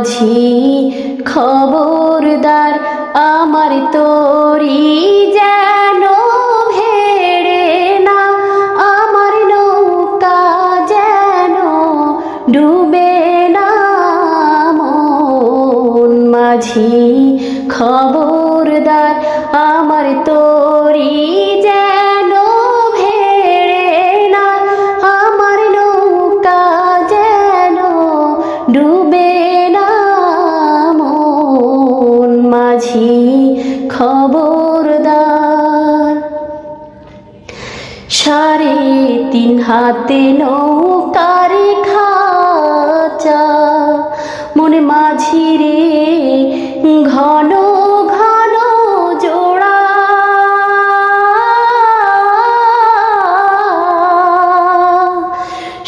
মাঝি খবরদার আমার তরি যেন ভেড়ে না, আমার নৌকা যেন ডুবে না মন। মাঝি খবরদার আমার তরি যেন ভেড়ে না, আমার নৌকা যেন ডুবে না মন। মাঝি খবরদার। 3.5 হাতে নৌকার খাঁচা, মনে মাঝি রে ঘন ঘন জোড়া।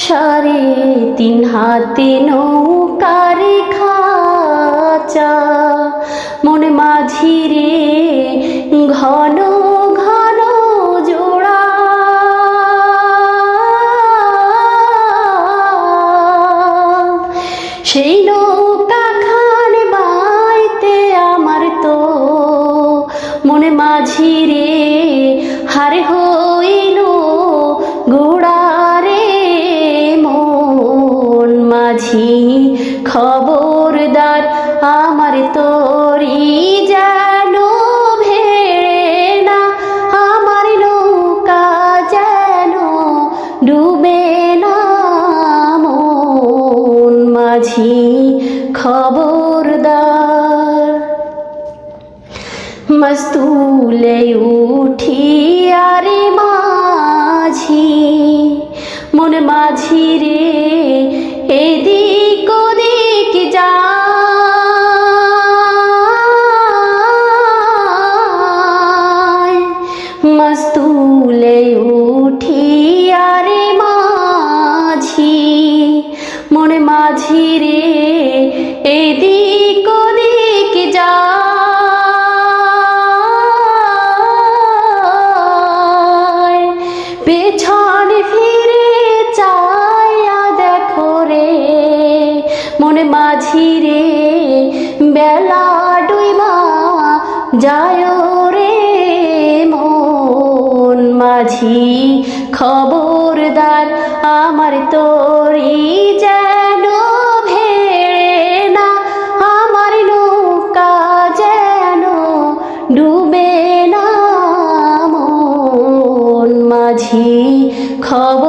3.5 হাতে নৌকার খাঁচা, মনে মাঝি রে ঘন ঘন জোড়া। সেই নৌকা খান বাইতে আমার তো মনে মাঝি রে হারে হইল গোড়া রে মন। মাঝি খবরদার আমার তরি যেন ভেড়ে না, আমার নৌকা যেন ডুবে না মন। মাঝি খবরদার। মস্তুলে উঠি আরে মাঝি, মন মাঝি রে এদিক ওদিক যায়। মস্তুলে উঠি আরে মাঝি, মন মাঝি রে এদিক ওদিক যায়। পেছনে ফিরে চাইয়া দেখো রে মনে মাঝি রে বেলা ডুইবা যায় রে মন। মাঝি খবরদার আমার তরি যেন ভেড়ে না, আমার নৌকা যেন ডুবে না মন। মাঝি খবর